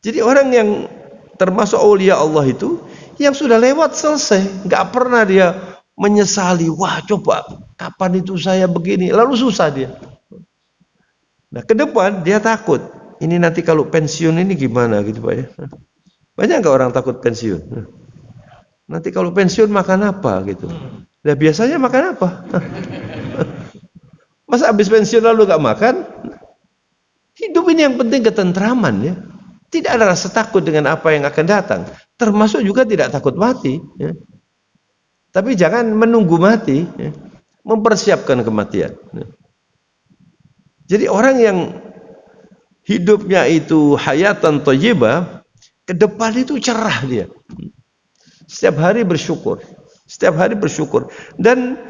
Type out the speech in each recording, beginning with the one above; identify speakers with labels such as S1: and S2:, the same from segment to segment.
S1: Jadi orang yang termasuk aulia Allah itu yang sudah lewat selesai, nggak pernah dia menyesali, wah coba kapan itu saya begini, lalu susah dia. Nah ke depan dia takut, ini nanti kalau pensiun ini gimana gitu Pak ya. Banyak nggak orang takut pensiun? Nanti kalau pensiun makan apa gitu. Nah biasanya makan apa? Masa habis pensiun lalu nggak makan? Hidup ini yang penting ketentraman ya. Tidak ada rasa takut dengan apa yang akan datang. Termasuk juga tidak takut mati. Ya. Tapi jangan menunggu mati. Ya. Mempersiapkan kematian. Ya. Jadi orang yang hidupnya itu hayatan thayyibah, ke depan itu cerah dia. Setiap hari bersyukur. Setiap hari bersyukur. Dan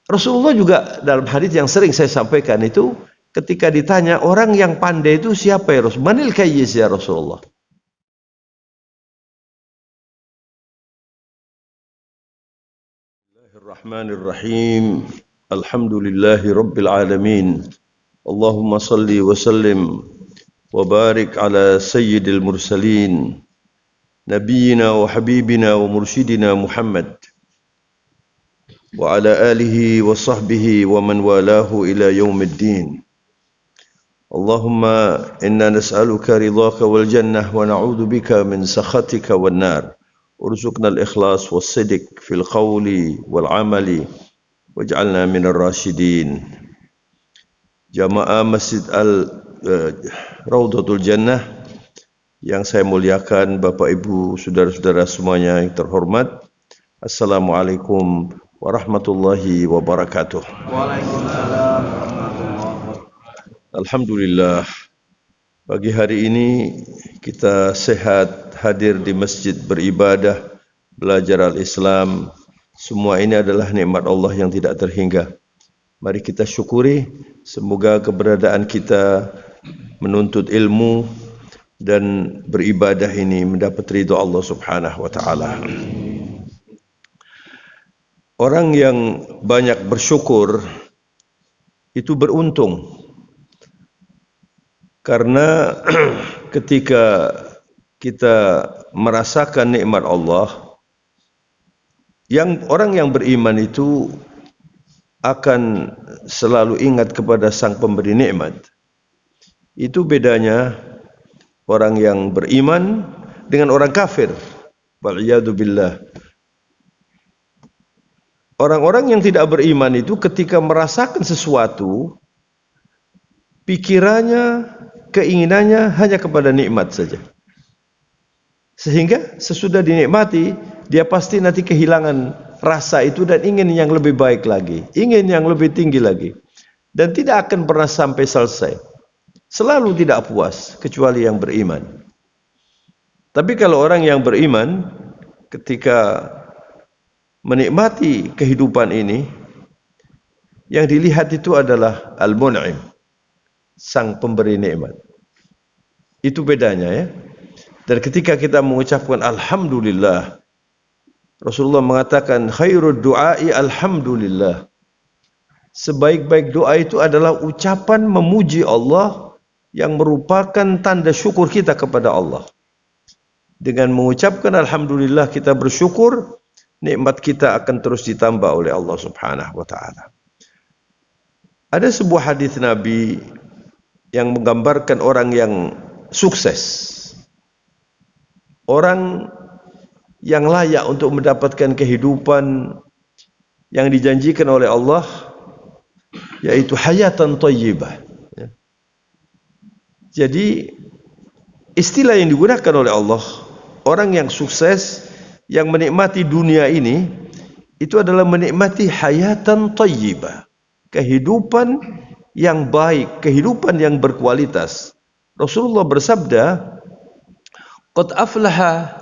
S1: Rasulullah juga dalam hadis yang sering saya sampaikan itu, ketika ditanya orang yang pandai itu siapa ya Rasul? Manil kayyis ya Rasulullah? Bismillahirrahmanirrahim. Alhamdulillahi rabbil alamin. Allahumma salli wa sallim wa barik ala sayyidil mursalin. Nabiyyina wa habibina wa mursyidina Muhammad. Wa ala alihi wa sahbihi wa man walahu ila yaumiddin. Allahumma inna nas'aluka ridhaka wal jannah wa na'udzu bika min sakhatika wan nar. Urzuqna al-ikhlas was sidq fil qawli wal amali waj'alna minar rasyidin. Jamaah Masjid Raudatul Jannah yang saya muliakan, Bapak Ibu, saudara-saudara semuanya yang terhormat. Assalamualaikum warahmatullahi wabarakatuh. Waalaikumsalam. Alhamdulillah, pagi hari ini kita sehat hadir di masjid beribadah, belajar al-Islam. Semua ini adalah nikmat Allah yang tidak terhingga. Mari kita syukuri, semoga keberadaan kita menuntut ilmu dan beribadah ini mendapat ridha Allah Subhanahu wa taala. Orang yang banyak bersyukur itu beruntung. Karena ketika kita merasakan nikmat Allah, orang yang beriman itu akan selalu ingat kepada Sang Pemberi nikmat. Itu bedanya orang yang beriman dengan orang kafir. Wal'iyadu billah. Orang-orang yang tidak beriman itu ketika merasakan sesuatu, pikirannya, keinginannya hanya kepada nikmat saja. Sehingga sesudah dinikmati, dia pasti nanti kehilangan rasa itu dan ingin yang lebih baik lagi, ingin yang lebih tinggi lagi. Dan tidak akan pernah sampai selesai. Selalu tidak puas, kecuali yang beriman. Tapi kalau orang yang beriman, ketika menikmati kehidupan ini, yang dilihat itu adalah Al-Mun'im, Sang Pemberi nikmat. Itu bedanya ya. Dan ketika kita mengucapkan Alhamdulillah, Rasulullah mengatakan khairud du'ai Alhamdulillah. Sebaik-baik doa itu adalah ucapan memuji Allah yang merupakan tanda syukur kita kepada Allah. Dengan mengucapkan Alhamdulillah kita bersyukur, nikmat kita akan terus ditambah oleh Allah Subhanahu wa taala. Ada sebuah hadis Nabi yang menggambarkan orang yang sukses. Orang yang layak untuk mendapatkan kehidupan yang dijanjikan oleh Allah, yaitu hayatan thayyibah. Jadi istilah yang digunakan oleh Allah, orang yang sukses, yang menikmati dunia ini, itu adalah menikmati hayatan thayyibah, kehidupan yang baik, kehidupan yang berkualitas. Rasulullah bersabda, qad aflaha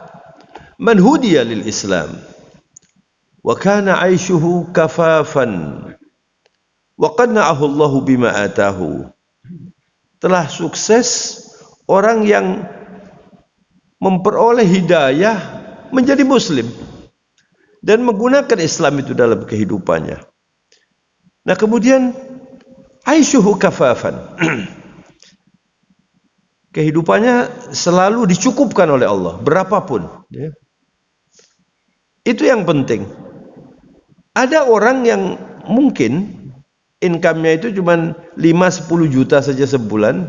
S1: man hudiya lil Islam wa kana 'aishuhu kafafan wa qanna'ahu Allah bima atahu. Telah sukses orang yang memperoleh hidayah menjadi muslim dan menggunakan Islam itu dalam kehidupannya. Nah, kemudian aishuhu kafafan. kehidupannya selalu dicukupkan oleh Allah, berapapun. Ya. Itu yang penting. Ada orang yang mungkin income-nya itu cuma 5-10 juta saja sebulan,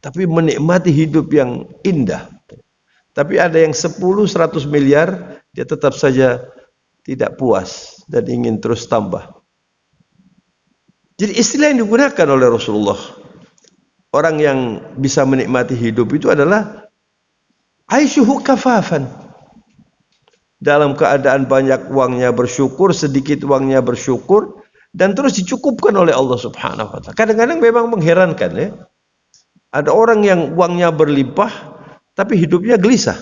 S1: tapi menikmati hidup yang indah. Tapi ada yang 10-100 miliar, dia tetap saja tidak puas dan ingin terus tambah. Jadi istilah yang digunakan oleh Rasulullah, orang yang bisa menikmati hidup itu adalah aisyuhu kafafan. Dalam keadaan banyak uangnya bersyukur, sedikit uangnya bersyukur, dan terus dicukupkan oleh Allah Subhanahu wa taala. Kadang-kadang memang mengherankan ya. Ada orang yang uangnya berlimpah tapi hidupnya gelisah.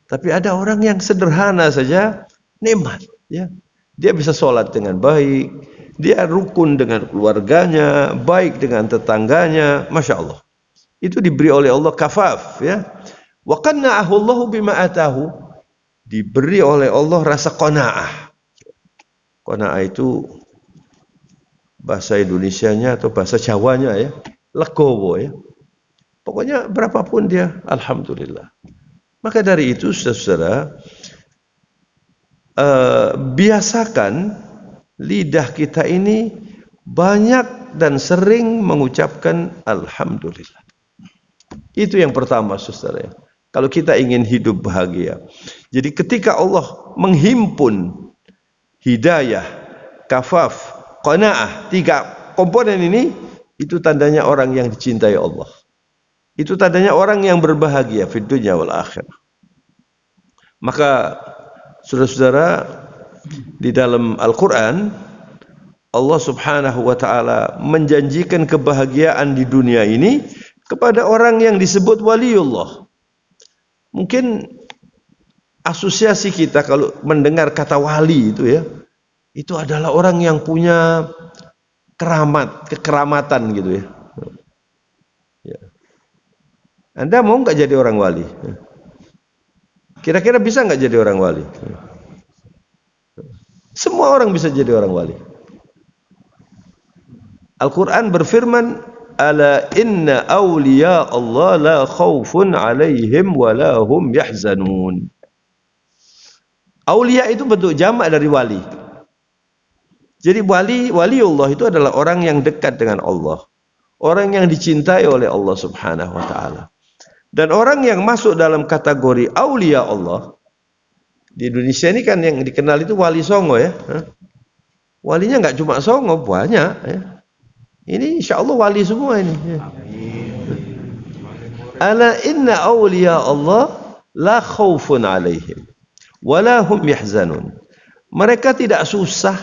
S1: Tapi ada orang yang sederhana saja nikmat ya. Dia bisa sholat dengan baik, dia rukun dengan keluarganya, baik dengan tetangganya, masya Allah. Itu diberi oleh Allah kafaf ya. Wa qanna'ahu Allahu bima atahu, diberi oleh Allah rasa qanaah. Qanaah itu bahasa Indonesianya atau bahasa Jawanya ya, legowo ya. Pokoknya berapapun dia, alhamdulillah. Maka dari itu saudara, biasakan lidah kita ini banyak dan sering mengucapkan alhamdulillah. Itu yang pertama saudara. Kalau kita ingin hidup bahagia. Jadi ketika Allah menghimpun hidayah, kafaf, qanaah, 3 komponen ini, itu tandanya orang yang dicintai Allah. Itu tandanya orang yang berbahagia fid dunya wal akhirah. Maka saudara-saudara, di dalam Al-Quran Allah Subhanahu wa ta'ala menjanjikan kebahagiaan di dunia ini kepada orang yang disebut waliullah. Mungkin asosiasi kita kalau mendengar kata wali itu ya, itu adalah orang yang punya kekeramatan gitu ya. Anda mau nggak jadi orang wali? Kira-kira bisa nggak jadi orang wali? Semua orang bisa jadi orang wali. Al-Quran berfirman, ala inna awliya Allah la khawfun alaihim wa la hum yahzanun. Awliya itu bentuk jamak dari wali. Jadi waliullah itu adalah orang yang dekat dengan Allah, orang yang dicintai oleh Allah Subhanahu wa ta'ala. Dan orang yang masuk dalam kategori awliya Allah, di Indonesia ini kan yang dikenal itu wali songo ya. Walinya nggak cuma songo, banyak ya. Ini insya Allah wali semua ini ya. Ala inna awliya Allah la khawfun alaihim wa la hum yahzanun. Mereka tidak susah,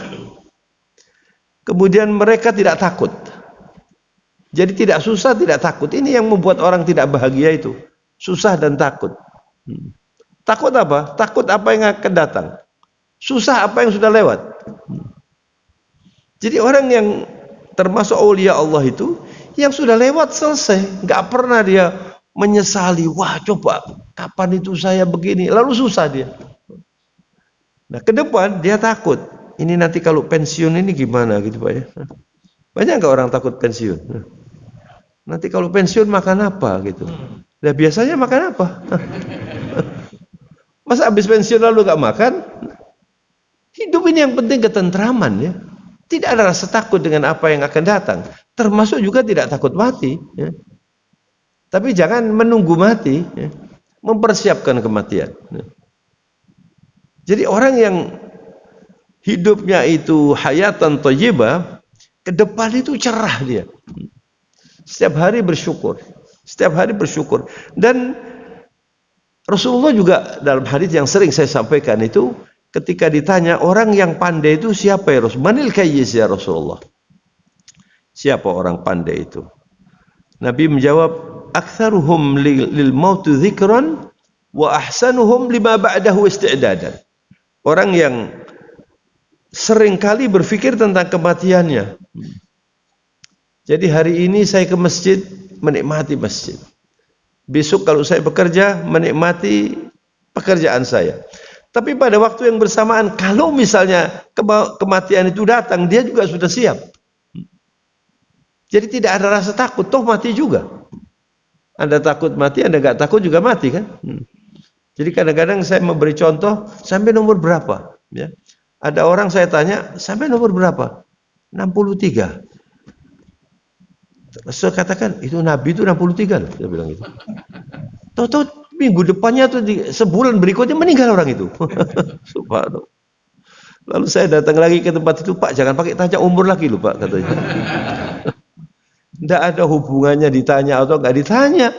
S1: kemudian mereka tidak takut. Jadi tidak susah, tidak takut. Ini yang membuat orang tidak bahagia itu. Susah dan takut. Takut apa? Takut apa yang akan datang. Susah apa yang sudah lewat. Jadi orang yang termasuk aulia Allah itu, yang sudah lewat selesai. Gak pernah dia menyesali. Wah coba, kapan itu saya begini. Lalu susah dia. Nah ke depan dia takut. Ini nanti kalau pensiun ini gimana gitu Pak ya. Banyak gak orang takut pensiun? Nanti kalau pensiun makan apa gitu. Nah biasanya makan apa? Masa habis pensiun lalu gak makan? Hidup ini yang penting ketentraman ya. Tidak ada rasa takut dengan apa yang akan datang. Termasuk juga tidak takut mati ya. Tapi jangan menunggu mati ya. Mempersiapkan kematian ya. Jadi orang yang hidupnya itu hayatan thayyibah, ke depan itu cerah dia. Setiap hari bersyukur. Setiap hari bersyukur. Dan Rasulullah juga dalam hadis yang sering saya sampaikan itu, ketika ditanya orang yang pandai itu siapa ya Rasul? Manil kayyis ya Rasulullah? Siapa orang pandai itu? Nabi menjawab, aktsaruhum lil maut dzikran wa ahsanuhum lima ba'dahu isti'dadan. Orang yang sering kali berpikir tentang kematiannya. Jadi hari ini saya ke masjid, menikmati masjid. Besok kalau saya bekerja, menikmati pekerjaan saya. Tapi pada waktu yang bersamaan, kalau misalnya kematian itu datang, dia juga sudah siap. Jadi tidak ada rasa takut, toh mati juga. Anda takut mati, Anda nggak takut juga mati kan? Jadi kadang-kadang saya memberi contoh, sampai nomor berapa? Ya. Ada orang saya tanya, sampai nomor berapa? 63. Saya katakan, itu Nabi itu 63 loh, saya bilang gitu. Tahu-tahu minggu depannya atau sebulan berikutnya meninggal orang itu. Subhanallah. Lalu saya datang lagi ke tempat itu, Pak, jangan pakai tanya umur lagi loh, Pak, katanya. Tidak ada hubungannya ditanya atau nggak ditanya.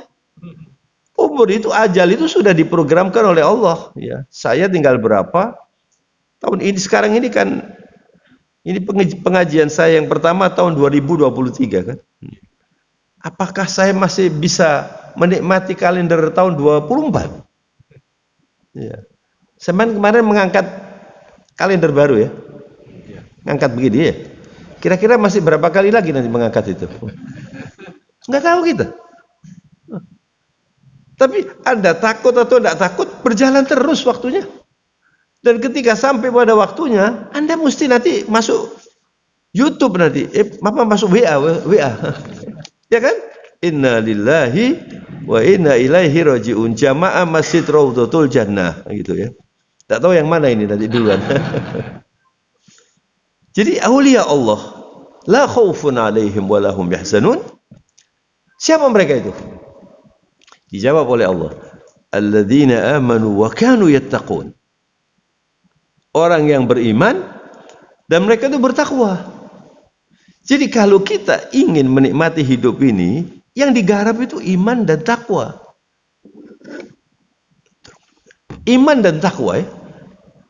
S1: Umur itu, ajal itu sudah diprogramkan oleh Allah. Ya, saya tinggal berapa tahun ini, sekarang ini kan, ini pengajian saya yang pertama tahun 2023 kan. Apakah saya masih bisa menikmati kalender tahun 24? Ya. Saya kemarin mengangkat kalender baru ya. Ngangkat begini ya. Kira-kira masih berapa kali lagi nanti mengangkat itu? Nggak tahu kita. Tapi Anda takut atau tidak takut, berjalan terus waktunya. Dan ketika sampai pada waktunya, Anda mesti nanti masuk YouTube nanti, masuk WA. Ya kan? Inna lillahi wa inna ilaihi raji'un. Jamaah Masjid Raudhatul Jannah gitu ya. Tak tahu yang mana ini nanti duluan. Jadi aulia Allah la khaufun alaihim wa lahum yahzanun. Siapa mereka itu? Dijawab oleh Allah, alladzina amanu wa kanu yattaqun. Orang yang beriman dan mereka itu bertakwa. Jadi kalau kita ingin menikmati hidup ini, yang digarap itu iman dan takwa. Iman dan takwa ya.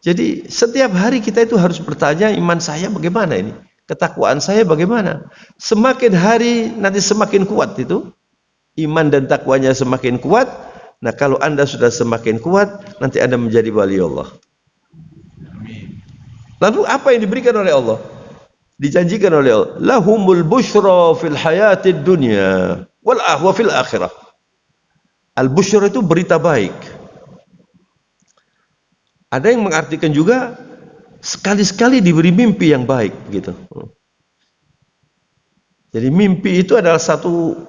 S1: Jadi setiap hari kita itu harus bertanya, iman saya bagaimana ini? Ketakwaan saya bagaimana? Semakin hari nanti semakin kuat itu. Iman dan takwanya semakin kuat. Nah, kalau Anda sudah semakin kuat, nanti Anda menjadi wali Allah. Lalu apa yang diberikan oleh Allah? Dijanjikan oleh Allah, lahumul busyra fil hayatid dunya wal fil akhirah. Al busyra itu berita baik. Ada yang mengartikan juga sekali-sekali diberi mimpi yang baik gitu. Jadi mimpi itu adalah satu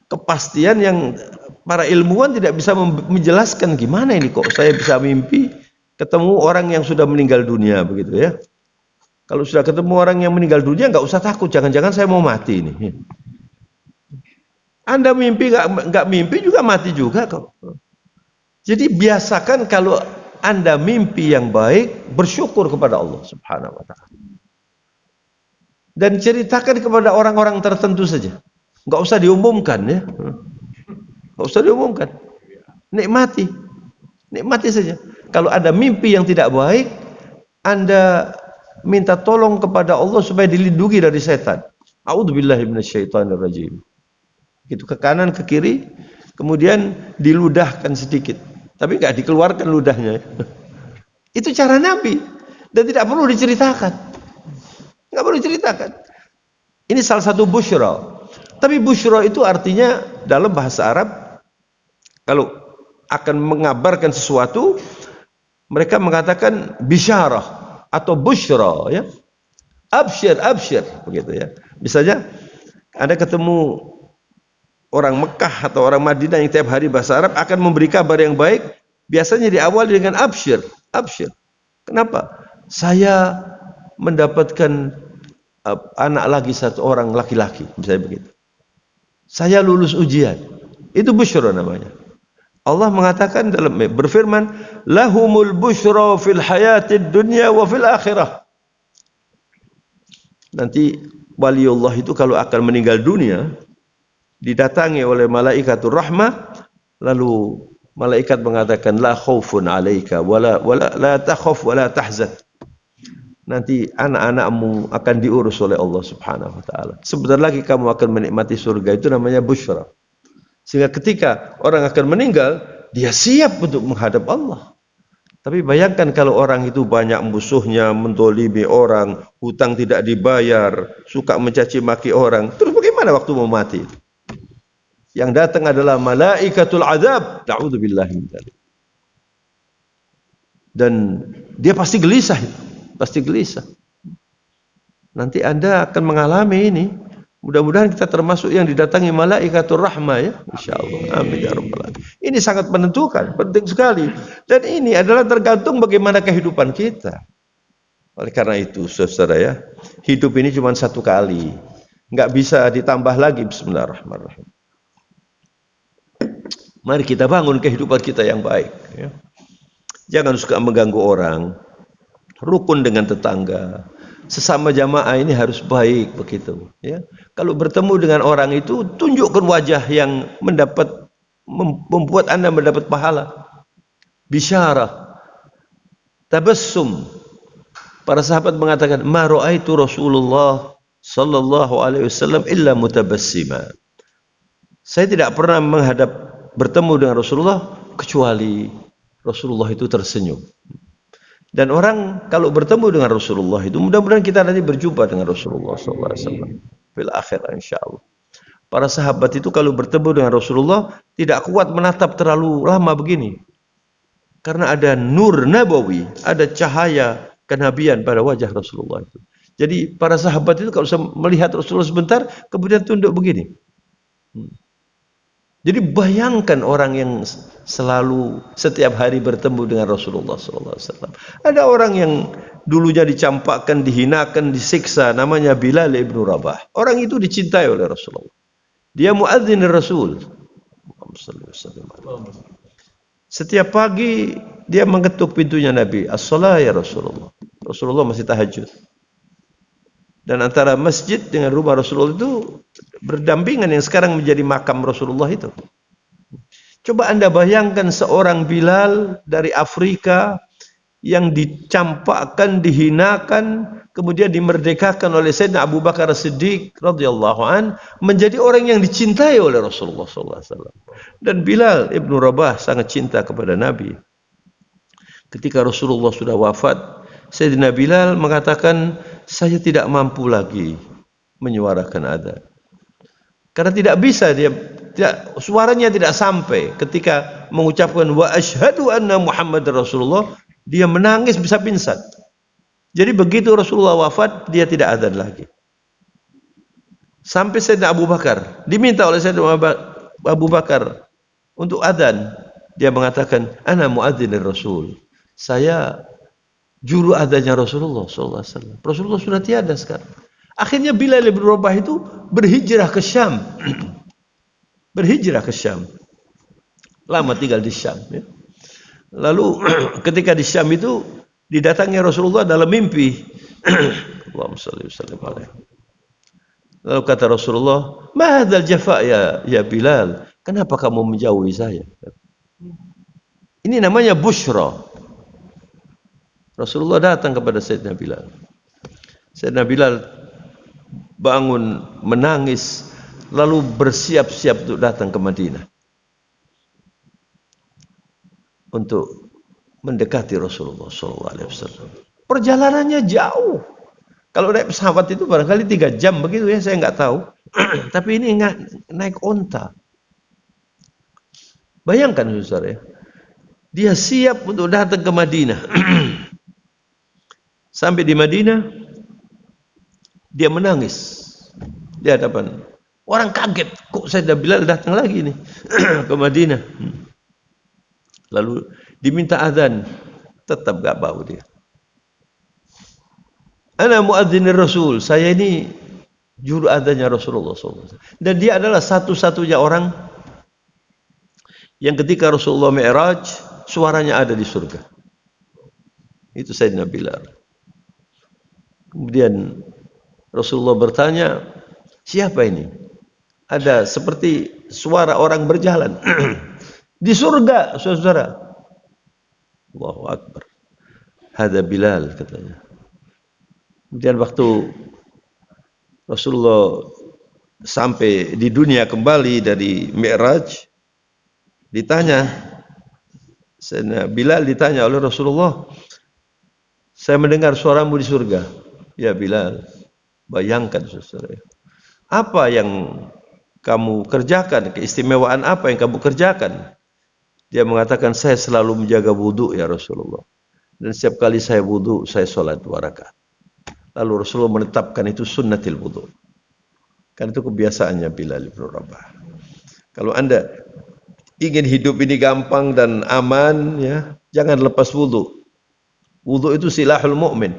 S1: kepastian yang para ilmuwan tidak bisa menjelaskan gimana ini kok saya bisa mimpi ketemu orang yang sudah meninggal dunia begitu ya. Kalau sudah ketemu orang yang meninggal dunia nggak usah takut, jangan-jangan saya mau mati ini. Anda mimpi nggak mimpi juga mati juga kok. Jadi biasakan kalau Anda mimpi yang baik, bersyukur kepada Allah Subhanahu wa taala. Dan ceritakan kepada orang-orang tertentu saja. Nggak usah diumumkan ya. Nggak usah diumumkan. Nikmati saja. Kalau ada mimpi yang tidak baik, Anda minta tolong kepada Allah supaya dilindungi dari setan. A'udzubillahi minasyaitonirrajim. Gitu ke kanan ke kiri, kemudian diludahkan sedikit. Tapi nggak dikeluarkan ludahnya. Itu cara Nabi dan tidak perlu diceritakan. Nggak perlu diceritakan. Ini salah satu busyra. Tapi busyra itu artinya dalam bahasa Arab, kalau akan mengabarkan sesuatu, mereka mengatakan bisyarah atau busyra ya. Absyir begitu ya. Misalnya Anda ketemu orang Mekah atau orang Madinah yang tiap hari bahasa Arab akan memberi kabar yang baik, biasanya diawali dengan absyir. Kenapa? Saya mendapatkan anak lagi satu orang laki-laki, misalnya begitu. Saya lulus ujian. Itu busyra namanya. Allah mengatakan dalam berfirman, lahumul busyra fil hayatid dunya wa fil akhirah. Nanti waliullah itu kalau akan meninggal dunia, didatangi oleh malaikatur rahmah, lalu malaikat mengatakan la khaufun alaika wala la takhaf wala tahzan. Nanti anak-anakmu akan diurus oleh Allah Subhanahu wa taala. Sebentar lagi kamu akan menikmati surga, itu namanya busyra. Sehingga ketika orang akan meninggal, dia siap untuk menghadap Allah. Tapi bayangkan kalau orang itu banyak musuhnya, mendolimi orang, hutang tidak dibayar, suka mencaci maki orang, terus bagaimana waktu mau mati? Yang datang adalah malaikatul azab. Na'udzubillahi min dzalik. Dan dia pasti gelisah. Pasti gelisah. Nanti Anda akan mengalami ini. Mudah-mudahan kita termasuk yang didatangi malaikatur rahmah ya, insyaallah. Amin ya rabbal alamin. Ini sangat menentukan, penting sekali. Dan ini adalah tergantung bagaimana kehidupan kita. Oleh karena itu, saudara ya, hidup ini cuma satu kali, nggak bisa ditambah lagi. Bismillahirrahmanirrahim. Mari kita bangun kehidupan kita yang baik. Ya. Jangan suka mengganggu orang, rukun dengan tetangga. Sesama jamaah ini harus baik begitu. Ya. Kalau bertemu dengan orang itu, tunjukkan wajah yang membuat Anda mendapat pahala. Bisyarah, tabassum. Para sahabat mengatakan, "Ma ra'aitu Rasulullah sallallahu alaihi wasallam illa mutabassima." Saya tidak pernah bertemu dengan Rasulullah kecuali Rasulullah itu tersenyum. Dan orang kalau bertemu dengan Rasulullah itu, mudah-mudahan kita nanti berjumpa dengan Rasulullah sallallahu alaihi wasallam fil akhirah insyaallah. Para sahabat itu kalau bertemu dengan Rasulullah tidak kuat menatap terlalu lama begini. Karena ada nur nabawi, ada cahaya kenabian pada wajah Rasulullah itu. Jadi para sahabat itu kalau melihat Rasulullah sebentar, kemudian tunduk begini. Jadi bayangkan orang yang selalu setiap hari bertemu dengan Rasulullah SAW. Ada orang yang dulunya dicampakkan, dihinakan, disiksa, namanya Bilal ibn Rabah. Orang itu dicintai oleh Rasulullah. Dia muadzin Rasul. Setiap pagi dia mengetuk pintunya Nabi. As-salah ya Rasulullah. Rasulullah masih tahajud. Dan antara masjid dengan rumah Rasulullah itu berdampingan yang sekarang menjadi makam Rasulullah itu. Coba Anda bayangkan seorang Bilal dari Afrika yang dicampakkan, dihinakan, kemudian dimerdekakan oleh Sayyidina Abu Bakar As-Siddiq radhiyallahu an, menjadi orang yang dicintai oleh Rasulullah SAW. Dan Bilal ibn Rabah sangat cinta kepada Nabi. Ketika Rasulullah sudah wafat, Sayyidina Bilal mengatakan, saya tidak mampu lagi menyuarakan adzan. Karena tidak bisa, suaranya tidak sampai ketika mengucapkan wa asyhadu anna Muhammad Rasulullah, dia menangis bisa pingsan. Jadi begitu Rasulullah wafat, dia tidak adzan lagi. Sampai Sayyidina Abu Bakar, diminta oleh Sayyidina Abu Bakar untuk adzan, dia mengatakan, ana muadzinir Rasul. Saya juru adzannya Rasulullah SAW. Rasulullah sudah tiada sekarang. Akhirnya Bilal bin Rabah itu berhijrah ke Syam. Berhijrah ke Syam. Lama tinggal di Syam. Ya. Lalu ketika di Syam itu didatangi Rasulullah dalam mimpi. Allahumma shalli wa sallim alaihi. Lalu kata Rasulullah, "Ma hadzal jafa ya Bilal? Kenapa kamu menjauhi saya?" Ini namanya busyra. Rasulullah datang kepada Sayyidina Bilal. Sayyidina Bilal bangun menangis lalu bersiap-siap untuk datang ke Madinah untuk mendekati Rasulullah SAW. Perjalanannya jauh. Kalau naik pesawat itu barangkali 3 jam begitu ya, saya nggak tahu. Tapi ini naik onta. Bayangkan saudara ya, dia siap untuk datang ke Madinah. Sampai di Madinah, dia menangis di hadapan orang, kaget, kok Sayyidina Bilal datang lagi nih ke Madinah. Lalu diminta adzan, tetap gak mau dia. Ana muadzinir Rasul, saya ini juru adzannya Rasulullah SAW. Dan dia adalah satu-satunya orang yang ketika Rasulullah Mi'raj, suaranya ada di surga. Itu Sayyidina Bilal. Kemudian Rasulullah bertanya, siapa ini? Ada seperti suara orang berjalan di surga, saudara. Allahu Akbar. Hada Bilal, katanya. Kemudian waktu Rasulullah sampai di dunia kembali dari Mi'raj, ditanya, Bilal ditanya oleh Rasulullah, saya mendengar suaramu di surga. Ya Bilal, bayangkan saudara, apa yang kamu kerjakan, keistimewaan apa yang kamu kerjakan? Dia mengatakan, saya selalu menjaga wudu ya Rasulullah. Dan setiap kali saya wudu, saya sholat 2 rakaat. Lalu Rasulullah menetapkan itu sunnatil wudu. Karena itu kebiasaannya Bilal bin Rabah. Kalau Anda ingin hidup ini gampang dan aman, ya, jangan lepas wudu. Wudu itu silahul mu'min.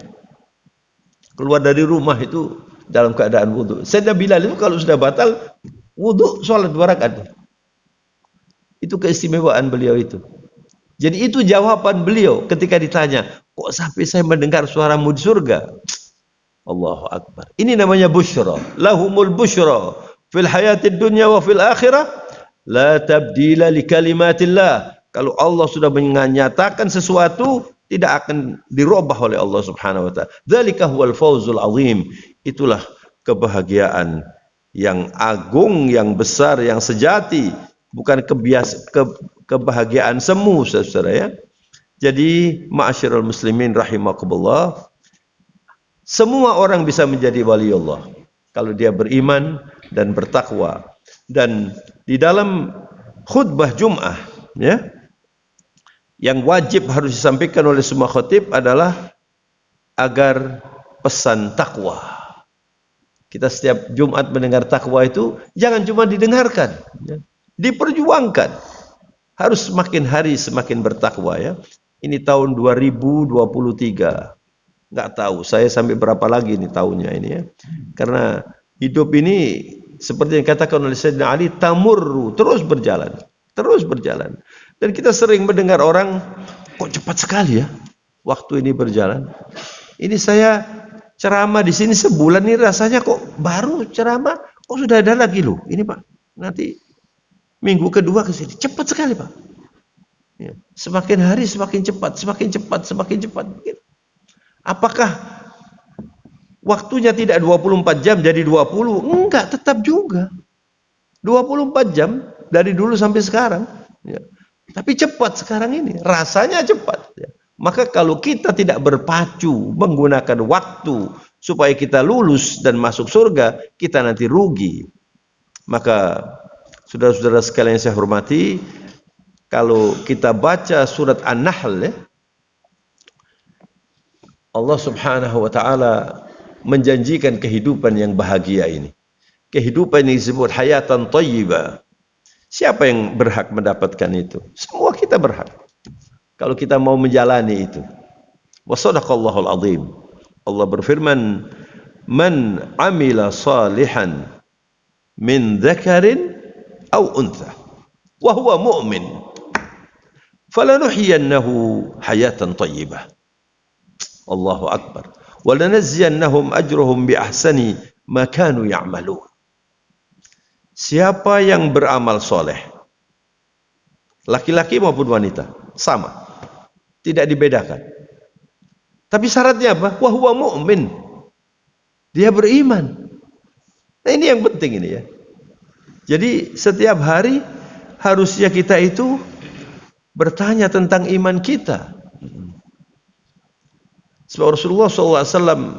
S1: Keluar dari rumah itu dalam keadaan wudu. Sayyidina Bilal itu kalau sudah batal wudu, sholat 2 rakaat. Itu keistimewaan beliau itu. Jadi itu jawaban beliau ketika ditanya, kok sampai saya mendengar suaramu di surga? Allahu Akbar. Ini namanya busyra. Lahumul busyra fil hayatid dunya wa fil akhirah la tabdila li kalimatillah. Kalau Allah sudah menyatakan sesuatu, tidak akan dirubah oleh Allah Subhanahu wa taala. Dzalika huwal fawzul azim. Itulah kebahagiaan yang agung, yang besar, yang sejati, bukan kebahagiaan semu, saudara ya. Jadi ma'asyiral muslimin rahimakumullah, semua orang bisa menjadi wali Allah kalau dia beriman dan bertakwa. Dan di dalam khutbah Jum'ah, ya, yang wajib harus disampaikan oleh semua khatib adalah agar pesan takwa. Kita setiap Jumat mendengar takwa itu jangan cuma didengarkan, ya, diperjuangkan. Harus semakin hari semakin bertakwa, ya. Ini tahun 2023. Nggak tahu saya sampai berapa lagi nih tahunnya ini, ya. Karena hidup ini seperti yang katakan oleh Sayyidina Ali, tamurru, terus berjalan, terus berjalan. Dan kita sering mendengar orang, kok cepat sekali ya waktu ini berjalan. Ini saya ceramah di sini sebulan ini rasanya kok baru ceramah, kok sudah ada lagi loh. Ini Pak, nanti minggu kedua ke sini, cepat sekali Pak. Ya. Semakin hari semakin cepat, semakin cepat, semakin cepat. Apakah waktunya tidak 24 jam jadi 20? Enggak, tetap juga 24 jam dari dulu sampai sekarang, ya. Tapi cepat sekarang ini, rasanya cepat, ya. Maka kalau kita tidak berpacu menggunakan waktu supaya kita lulus dan masuk surga, kita nanti rugi. Maka saudara-saudara sekalian yang saya hormati, kalau kita baca surat An-Nahl, ya, Allah Subhanahu wa taala menjanjikan kehidupan yang bahagia ini. Kehidupan yang disebut hayatan thayyibah. Siapa yang berhak mendapatkan itu? Semua kita berhak. Kalau kita mau menjalani itu. Wa sadaqallahul azim. Allah berfirman, "Man 'amila salihan min dzakarin aw untha wa huwa mu'min falanuhyiyannahu hayatan thayyibah." Allahu akbar. Wa lanazziyannahum ajruhum bi ahsani ma kanu ya'malun. Siapa yang beramal soleh, laki-laki maupun wanita, sama, tidak dibedakan. Tapi syaratnya apa? Wa huwa mu'min. Dia beriman. Nah, ini yang penting ini, ya. Jadi setiap hari harusnya kita itu bertanya tentang iman kita. Sebab Rasulullah SAW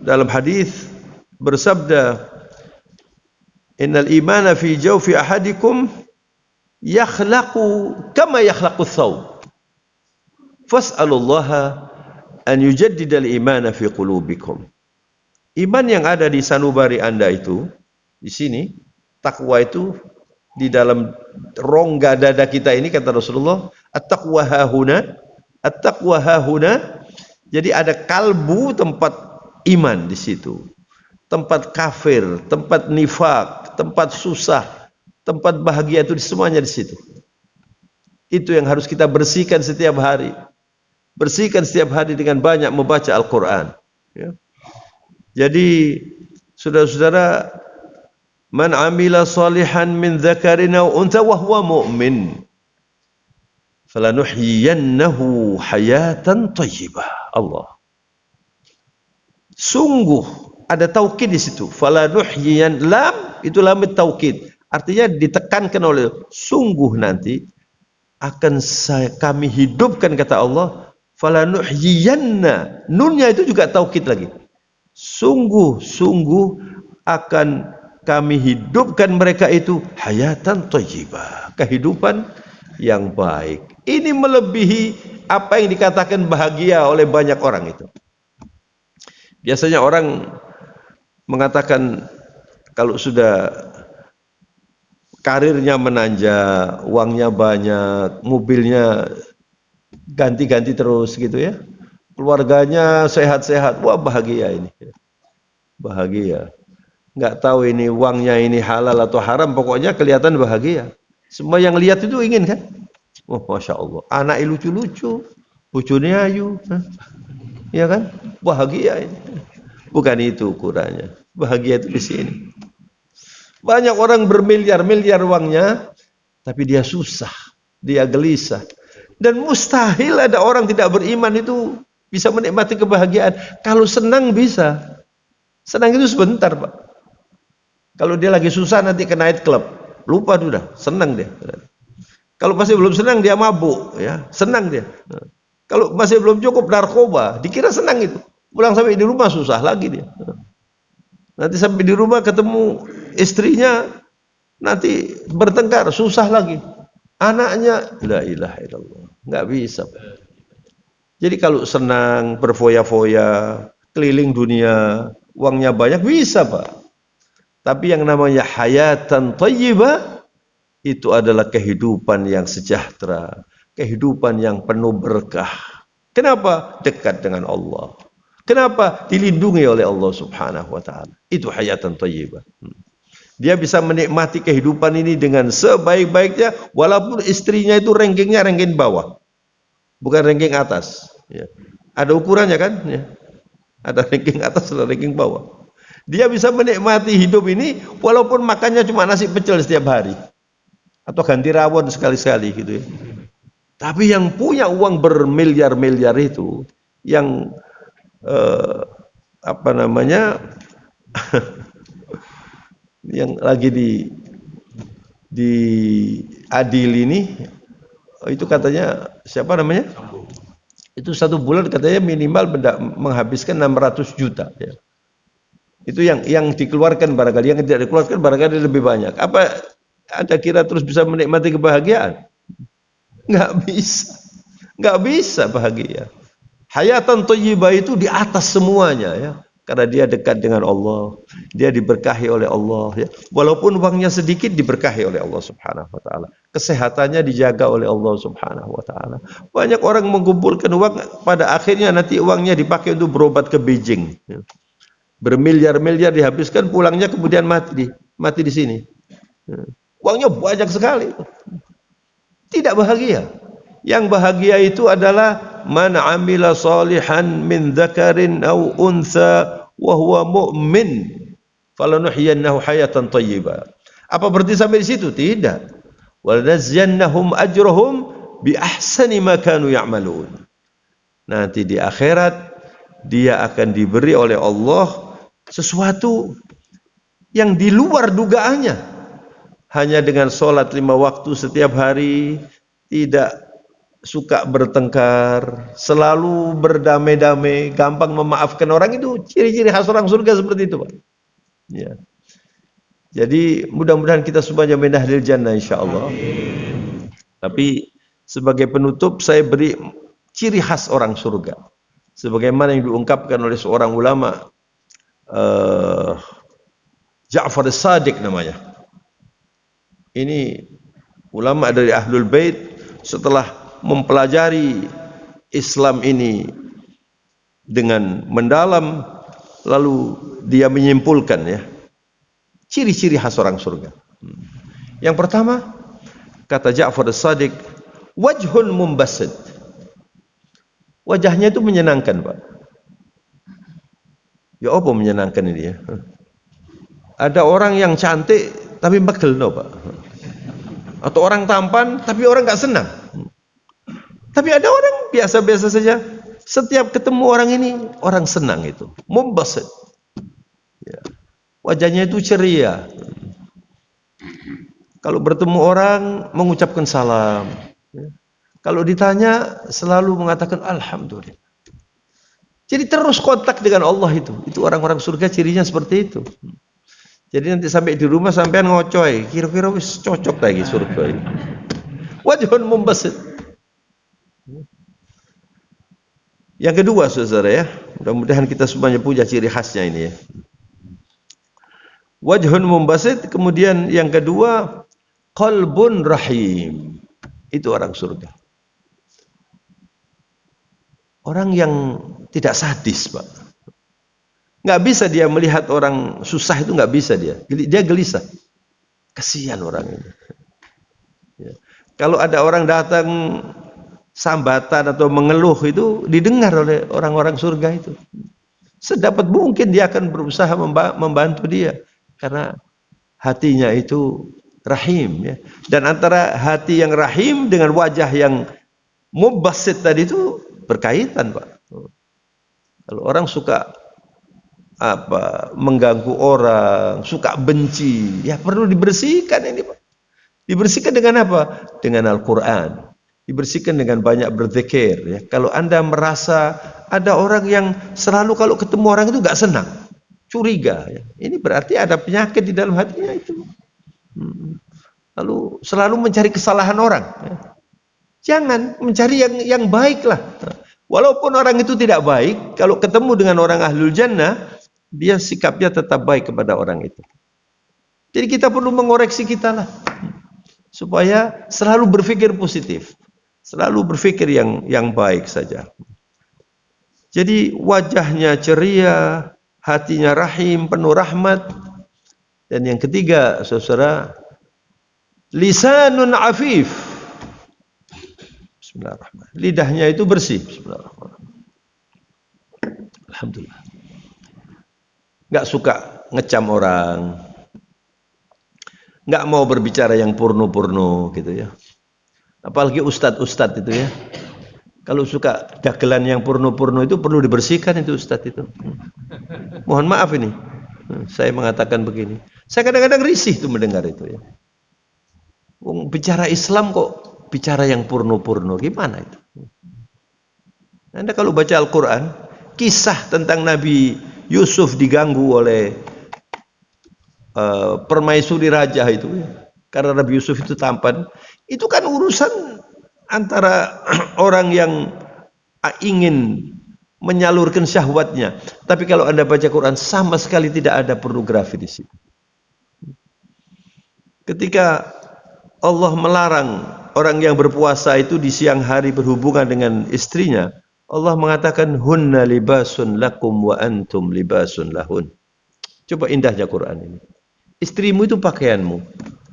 S1: dalam hadis bersabda, "Innal imana fi jawfi ahadikum yakhlaqu kama yakhlaqu thawb. Fas'alullaha an yujaddida al-imana fi qulubikum." Iman yang ada di sanubari Anda itu, di sini, takwa itu di dalam rongga dada kita ini, kata Rasulullah, at-taqwa hahuna, at-taqwa hahuna. Jadi ada kalbu, tempat iman di situ, tempat kafir, tempat nifak, tempat susah, tempat bahagia itu semuanya di situ. Itu yang harus kita bersihkan setiap hari. Bersihkan setiap hari dengan banyak membaca Al-Quran, ya. Jadi saudara-saudara, man amila salihan min dzakarin aw untha wa huwa mu'min falanuhyiyannahu hayatan thayyibah. Allah. Sungguh ada taukid di situ. Falanuhyiyan, lam itu lam taukid. Artinya ditekankan oleh sungguh nanti akan kami hidupkan, kata Allah. Falanuhyiyanna, nunnya itu juga taukid lagi. Sungguh akan kami hidupkan mereka itu hayatan thayyibah, kehidupan yang baik. Ini melebihi apa yang dikatakan bahagia oleh banyak orang itu. Biasanya orang mengatakan kalau sudah karirnya menanjak, uangnya banyak, mobilnya ganti-ganti terus gitu ya, keluarganya sehat-sehat, wah bahagia ini, bahagia. Nggak tahu ini uangnya ini halal atau haram, pokoknya kelihatan bahagia. Semua yang lihat itu ingin kan? Oh, masya Allah, anak lucu-lucu, bojone ayu, ya kan? Bahagia ini. Bukan itu ukurannya. Bahagia itu di sini. Banyak orang bermiliar-miliar uangnya, tapi dia susah, dia gelisah. Dan mustahil ada orang tidak beriman itu bisa menikmati kebahagiaan. Kalau senang bisa. Senang itu sebentar, Pak. Kalau dia lagi susah nanti ke night club, lupa sudah, senang dia. Kalau masih belum senang dia mabuk, ya, senang dia. Kalau masih belum cukup narkoba, dikira senang itu. Pulang sampai di rumah susah lagi dia. Nanti sampai di rumah ketemu istrinya, nanti bertengkar, susah lagi. Anaknya, la ilaha illallah, nggak bisa. Jadi kalau senang, berfoya-foya, keliling dunia, uangnya banyak, bisa Pak. Tapi yang namanya hayatan thayyibah, itu adalah kehidupan yang sejahtera, kehidupan yang penuh berkah. Kenapa? Dekat dengan Allah. Kenapa? Dilindungi oleh Allah Subhanahu wa taala. Itu hayatan thayyibah. Dia bisa menikmati kehidupan ini dengan sebaik-baiknya walaupun istrinya itu rankingnya ranking bawah. Bukan ranking atas, ya. Ada ukurannya kan, ya. Ada ranking atas dan ranking bawah. Dia bisa menikmati hidup ini walaupun makannya cuma nasi pecel setiap hari. Atau ganti rawon sekali-sekali gitu ya. Tapi yang punya uang bermiliar-miliar itu, yang apa namanya, yang lagi diadil ini, itu katanya siapa namanya? Itu 1 bulan katanya minimal menghabiskan 600 juta. Ya. Itu yang dikeluarkan barangkali, yang tidak dikeluarkan barangkali lebih banyak. Apa Anda kira terus bisa menikmati kebahagiaan? Nggak bisa. Nggak bisa bahagia. Hayatan thayyibah itu di atas semuanya ya. Karena dia dekat dengan Allah, dia diberkahi oleh Allah ya. Walaupun uangnya sedikit diberkahi oleh Allah Subhanahu wa taala. Kesehatannya dijaga oleh Allah Subhanahu wa taala. Banyak orang mengumpulkan uang, pada akhirnya nanti uangnya dipakai untuk berobat ke Beijing. Ya. Bermiliar-miliar dihabiskan, pulangnya kemudian mati di sini. Ya. Uangnya banyak sekali. Tidak bahagia. Yang bahagia itu adalah man amila salihan min dzakarin aw untha wa huwa mu'min falanuhyiyannahu hayatan thayyibah. Apa berarti sampai di situ? Tidak. Wa nazyannahum ajrahum bi ahsani ma kanu ya'malun. Nanti di akhirat dia akan diberi oleh Allah sesuatu yang di luar dugaannya. Hanya dengan sholat 5 waktu setiap hari, tidak suka bertengkar, selalu berdamai-damai, gampang memaafkan orang, itu ciri-ciri khas orang surga seperti itu Pak. Ya. Jadi mudah-mudahan kita semuanya min ahlil jannah insyaallah. Tapi sebagai penutup saya beri ciri khas orang surga. Sebagaimana yang diungkapkan oleh seorang ulama, Ja'far as-Sadiq namanya. Ini ulama dari Ahlul Bait, setelah mempelajari Islam ini dengan mendalam, lalu dia menyimpulkan ya ciri-ciri khas orang surga. Yang pertama, kata Ja'far as-Sadiq, wajhun mumbasid. Wajahnya itu menyenangkan Pak. Ya apa menyenangkan ini ya? Ada orang yang cantik tapi megel no Pak. Atau orang tampan tapi orang nggak senang. Tapi ada orang biasa-biasa saja, setiap ketemu orang ini orang senang itu. Mumbasid. Ya. Wajahnya itu ceria. Kalau bertemu orang mengucapkan salam. Ya. Kalau ditanya selalu mengatakan alhamdulillah. Jadi terus kontak dengan Allah itu. Itu orang-orang surga cirinya seperti itu. Jadi nanti sampai di rumah sampean ngocoy, kira-kira wis cocok lagi surga ini. Wajhun mumbasid. Yang kedua saudara ya, mudah-mudahan kita semuanya punya ciri khasnya ini ya. Wajhun mumbasit, kemudian yang kedua qalbun rahim. Itu orang surga. Orang yang tidak sadis, Pak. Nggak bisa dia melihat orang susah, itu nggak bisa dia. Dia gelisah. Kasihan orang ini. Ya. Kalau ada orang datang sambatan atau mengeluh, itu didengar oleh orang-orang surga itu. Sedapat mungkin dia akan berusaha membantu dia, karena hatinya itu rahim, ya. Dan antara hati yang rahim dengan wajah yang mubassit tadi itu berkaitan, Pak. Kalau orang suka mengganggu orang, suka benci, ya perlu dibersihkan ini, Pak. Dibersihkan dengan apa? Dengan Al-Quran. Dibersihkan dengan banyak berzikir, ya. Kalau Anda merasa ada orang yang selalu kalau ketemu orang itu nggak senang, curiga, ya, ini berarti ada penyakit di dalam hatinya itu. Lalu selalu mencari kesalahan orang, ya. Jangan mencari yang baik lah. Walaupun orang itu tidak baik, kalau ketemu dengan orang ahlul jannah, dia sikapnya tetap baik kepada orang itu. Jadi kita perlu mengoreksi kita lah, supaya selalu berpikir positif, selalu berpikir yang baik saja. Jadi wajahnya ceria, hatinya rahim, penuh rahmat. Dan yang ketiga, saudara, lisanun afif. Bismillahirrahmanirrahim. Lidahnya itu bersih. Bismillahirrahmanirrahim. Alhamdulillah. Nggak suka ngecam orang, nggak mau berbicara yang purno-purno gitu ya. Apalagi ustadz-ustadz itu ya. Kalau suka dagelan yang purno-purno itu perlu dibersihkan itu ustadz itu. Mohon maaf ini, saya mengatakan begini. Saya kadang-kadang risih tuh mendengar itu ya. Bicara Islam kok bicara yang purno-purno, gimana itu? Anda kalau baca Al-Quran, kisah tentang Nabi Yusuf diganggu oleh permaisuri raja itu ya. Karena Nabi Yusuf itu tampan, itu kan urusan antara orang yang ingin menyalurkan syahwatnya. Tapi kalau Anda baca Quran, sama sekali tidak ada pornografi di situ. Ketika Allah melarang orang yang berpuasa itu di siang hari berhubungan dengan istrinya, Allah mengatakan hunna libasun lakum wa antum libasun lahun. Coba indahnya Quran ini. Istrimu itu pakaianmu,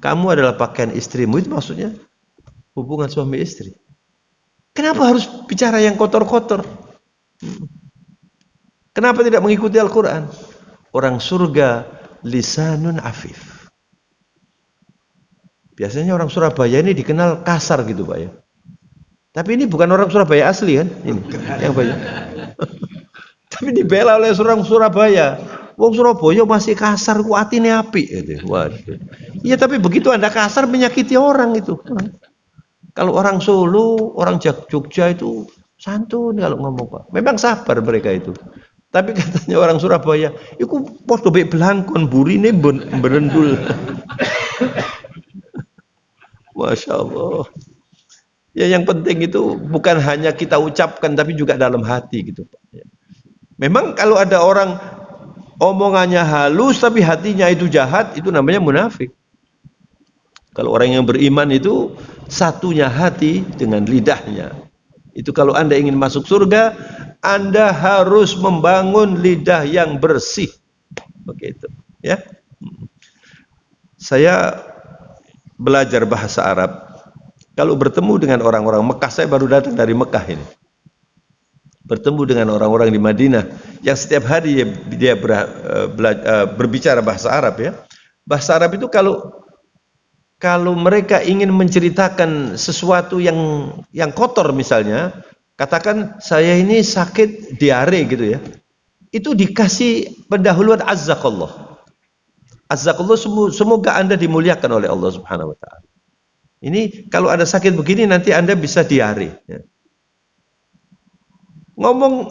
S1: kamu adalah pakaian istrimu, itu maksudnya hubungan suami istri. Kenapa harus bicara yang kotor-kotor? Kenapa tidak mengikuti Al-Quran? Orang surga lisanun afif. Biasanya orang Surabaya ini dikenal kasar gitu, Pak ya. Tapi ini bukan orang Surabaya asli kan? Ini yang banyak. Tapi dibela oleh orang Surabaya. Wong Surabaya masih kasar, ku atine apik gitu. Waduh. Iya, tapi begitu Anda kasar menyakiti orang itu. Kalau orang Solo, orang Jogja itu santun kalau ngomong, Pak. Memang sabar mereka itu. Tapi katanya orang Surabaya, iku podo mek blangkon burine berendul. Masya Allah. Ya, yang penting itu bukan hanya kita ucapkan, tapi juga dalam hati gitu, Pak. Memang kalau ada orang omongannya halus tapi hatinya itu jahat, itu namanya munafik. Kalau orang yang beriman itu satunya hati dengan lidahnya. Itu kalau Anda ingin masuk surga, Anda harus membangun lidah yang bersih. Begitu, ya. Saya belajar bahasa Arab. Kalau bertemu dengan orang-orang Mekah, saya baru datang dari Mekah ini. Bertemu dengan orang-orang di Madinah yang setiap hari dia berbicara bahasa Arab ya. Bahasa Arab itu kalau mereka ingin menceritakan sesuatu yang kotor misalnya, katakan saya ini sakit diare gitu ya. Itu dikasih pendahuluan azzakallah. Azzakallah, semoga Anda dimuliakan oleh Allah Subhanahu wa taala. Ini kalau ada sakit begini nanti Anda bisa diare ya. Ngomong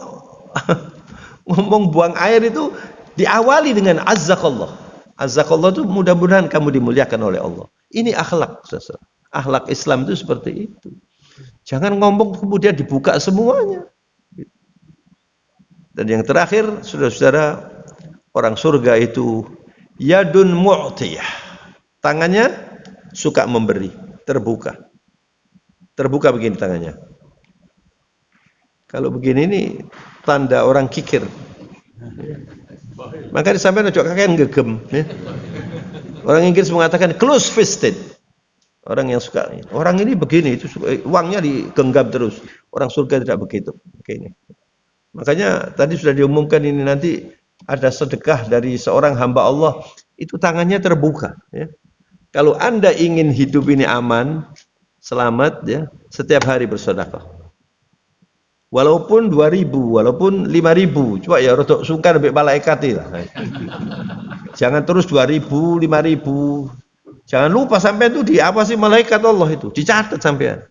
S1: buang air itu diawali dengan azzakallah. Azzakallah itu mudah-mudahan kamu dimuliakan oleh Allah. Ini akhlak, akhlak Islam itu seperti itu. Jangan ngomong kemudian dibuka semuanya. Dan yang terakhir, saudara-saudara, orang surga itu Yadun mu'tiyah. Tangannya suka memberi, terbuka. Terbuka begini tangannya. Kalau begini ini tanda orang kikir. Maka disampaikan ojo kakean gegem. Ya. Orang Inggris mengatakan close fisted. Orang yang suka, orang ini begini, itu suka, uangnya digenggam terus. Orang surga tidak begitu. Begini. Makanya tadi sudah diumumkan ini nanti ada sedekah dari seorang hamba Allah, itu tangannya terbuka. Ya. Kalau Anda ingin hidup ini aman, selamat, ya, setiap hari bersedekah. Walaupun 2.000, walaupun 5.000, coba ya rodok sungkan ambek malaikat lah. Jangan terus 2.000, 5.000. Jangan lupa sampean itu diawasi malaikat Allah itu, dicatat sampean.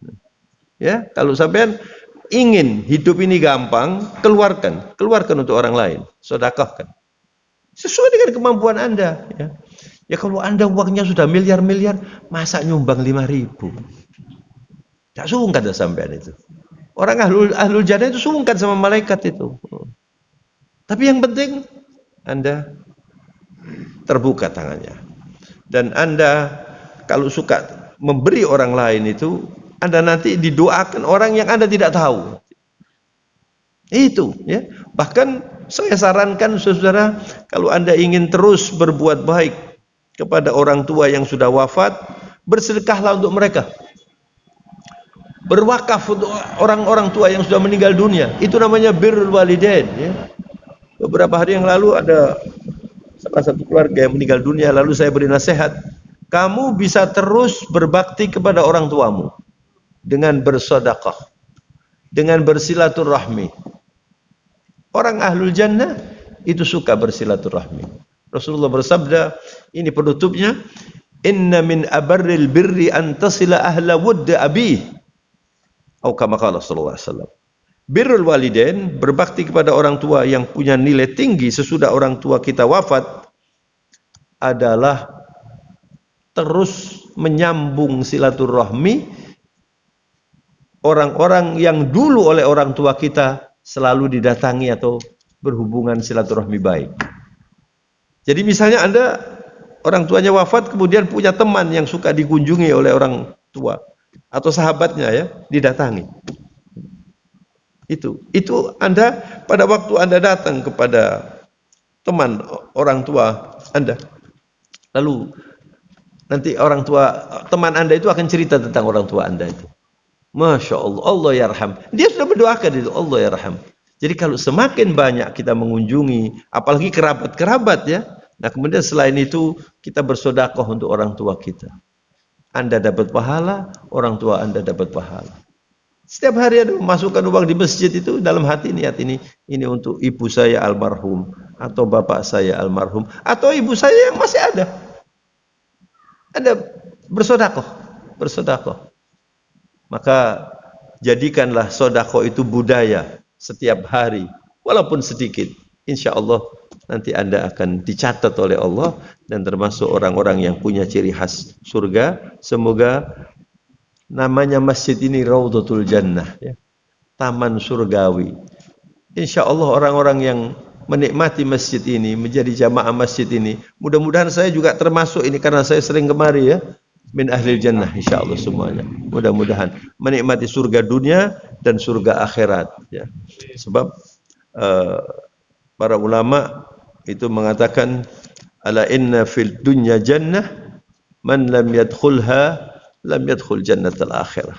S1: Ya, kalau sampean ingin hidup ini gampang, keluarkan untuk orang lain, sedekahkan. Sesuai dengan kemampuan Anda, ya. Ya kalau Anda uangnya sudah miliar-miliar, masa nyumbang 5.000? Tak sungkan dah sampean itu. Orang ahlul jannah itu sungkan sama malaikat itu. Tapi yang penting Anda terbuka tangannya. Dan Anda kalau suka memberi orang lain itu, Anda nanti didoakan orang yang Anda tidak tahu. Itu, ya. Bahkan saya sarankan saudara, kalau Anda ingin terus berbuat baik kepada orang tua yang sudah wafat, bersedekahlah untuk mereka. Berwakaf untuk orang-orang tua yang sudah meninggal dunia. Itu namanya birrul walidain, ya. Beberapa hari yang lalu ada salah satu keluarga yang meninggal dunia, lalu saya beri nasihat, kamu bisa terus berbakti kepada orang tuamu dengan bersedekah, dengan bersilaturahmi. Orang ahlul jannah itu suka bersilaturahmi. Rasulullah bersabda, ini penutupnya, inna min abarril birri an tasila ahla wudd abih. Atau kama qala sallallahu alaihi wasallam. Birrul walidain, berbakti kepada orang tua yang punya nilai tinggi sesudah orang tua kita wafat, adalah terus menyambung silaturahmi orang-orang yang dulu oleh orang tua kita selalu didatangi atau berhubungan silaturahmi baik. Jadi misalnya Anda orang tuanya wafat, kemudian punya teman yang suka dikunjungi oleh orang tua atau sahabatnya, ya, didatangi. Itu Anda pada waktu Anda datang kepada teman orang tua Anda, lalu nanti orang tua teman Anda itu akan cerita tentang orang tua Anda itu. Masya Allah, Allah yarham. Dia sudah mendoakan itu, Allah yarham. Jadi kalau semakin banyak kita mengunjungi, apalagi kerabat-kerabat, ya. Nah kemudian selain itu kita bersedekah untuk orang tua kita. Anda dapat pahala, orang tua Anda dapat pahala. Setiap hari ada memasukkan uang di masjid itu dalam hati niat ini untuk ibu saya almarhum, atau bapak saya almarhum, atau ibu saya yang masih ada. Anda bersedekah. Maka jadikanlah sedekah itu budaya setiap hari, walaupun sedikit. Insya Allah nanti Anda akan dicatat oleh Allah dan termasuk orang-orang yang punya ciri khas surga. Semoga namanya masjid ini Raudhatul Jannah, ya, taman surgawi. Insya Allah orang-orang yang menikmati masjid ini, menjadi jamaah masjid ini, mudah-mudahan saya juga termasuk ini karena saya sering kemari, ya, min ahlil jannah insya Allah semuanya. Mudah-mudahan menikmati surga dunia dan surga akhirat, ya. Sebab para ulama itu mengatakan, ala inna fil dunya jannah man lam yadkhulha lam yadkhul jannatal akhirah.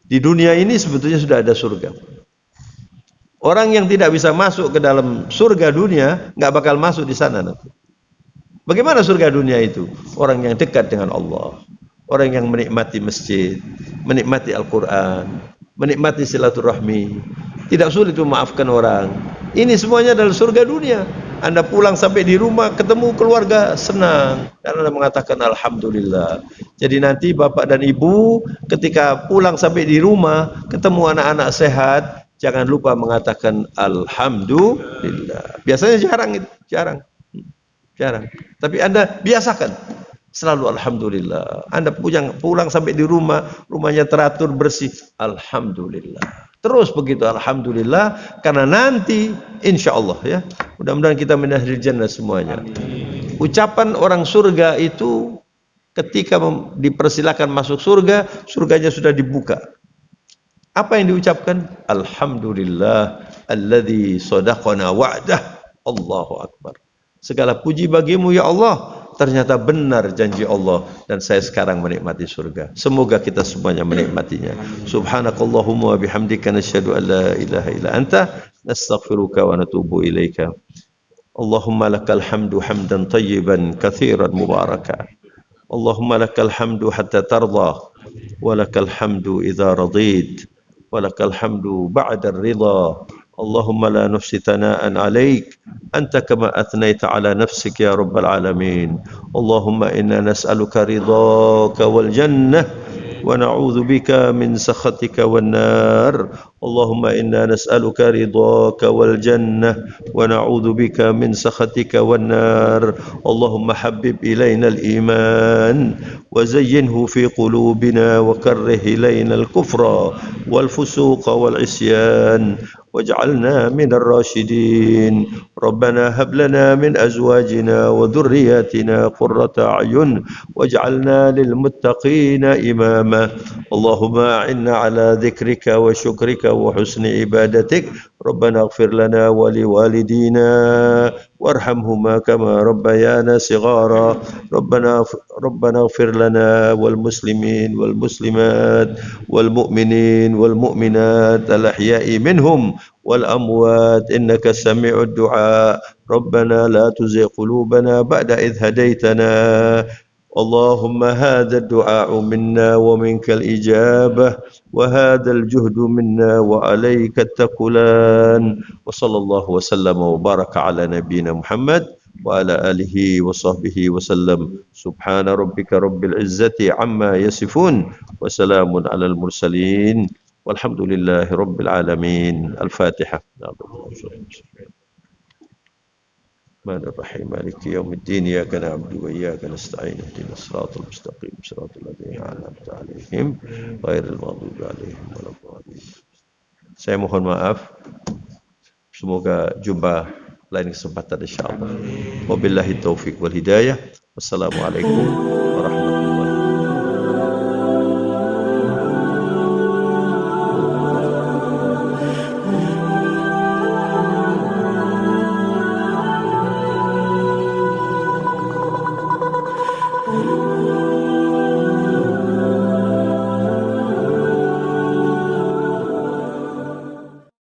S1: Di dunia ini sebetulnya sudah ada surga. Orang yang tidak bisa masuk ke dalam surga dunia nggak bakal masuk di sana nanti. Bagaimana surga dunia itu? Orang yang dekat dengan Allah, orang yang menikmati masjid, menikmati Al-Quran, menikmati silaturahmi, tidak sulit memaafkan orang. Ini semuanya adalah surga dunia. Anda pulang sampai di rumah ketemu keluarga senang dan Anda mengatakan alhamdulillah. Jadi nanti bapak dan ibu ketika pulang sampai di rumah ketemu anak-anak sehat, jangan lupa mengatakan alhamdulillah. Biasanya jarang. Tapi Anda biasakan selalu alhamdulillah. Anda pulang sampai di rumah, rumahnya teratur bersih, alhamdulillah. Terus begitu alhamdulillah, karena nanti insya Allah, ya, mudah-mudahan kita min ahlil jannah semuanya. ucapan orang surga itu ketika dipersilakan masuk surga, surganya sudah dibuka. Apa yang diucapkan? Alhamdulillah alladzi sadaqana wa'dah. Allahu akbar. Segala puji bagimu ya Allah. Ternyata benar janji Allah dan saya sekarang menikmati surga. Semoga kita semuanya menikmatinya. Subhanakallahumma wa bihamdika nasyhadu an la ilaha illa anta nastaghfiruka wa natubu ilaika. Allahumma lakal hamdu hamdan tayyiban katsiran mubaraka. Allahumma lakal hamdu hatta tarda wa lakal hamdu idza radit wa lakal hamdu ba'da ar-ridha. اللهم لا نحصي ثناء عليك أنت كما أثنيت على نفسك يا رب العالمين. اللهم إنا نسألك رضاك والجنة ونعوذ بك من سخطك والنار. اللهم إنا نسألك رضاك والجنة ونعوذ بك من سخطك والنار. اللهم حبب إلينا الإيمان وزينه في قلوبنا وكره إلينا الكفر والفسوق والعصيان واجعلنا من الراشدين. ربنا هب لنا من أزواجنا وذرياتنا قرة أعين واجعلنا للمتقين إماما. اللهم أعنا على ذكرك وشكرك وحسن عبادتك. ربنا اغفر لنا ولوالدينا وارحمهما كما ربيانا صغارا. ربنا اغفر لنا والمسلمين والمسلمات والمؤمنين والمؤمنات الأحياء منهم والأموات إنك سميع الدعاء. ربنا لا تزغ قلوبنا بعد إذ هديتنا. اللهم هذا الدعاء منا ومنك الإجابة وهذا الجهد منا وعليك التكلان. وصلى الله وسلم وبارك على نبينا محمد وعلى آله وصحبه وسلم. سبحان ربك رب العزة عما يصفون وسلام على المرسلين والحمد لله رب العالمين. الفاتحة. الرحمن الرحيم مالك يوم الدين إياك نعبد وإياك نستعين اهدنا الصراط المستقيم صراط الذين أنعمت عليهم غير المغضوب عليهم ولا الضالين. Saya mohon maaf. Semoga jumpa lain kesempatan insyaallah. Wabillahi taufiq wal hidayah. Wassalamualaikum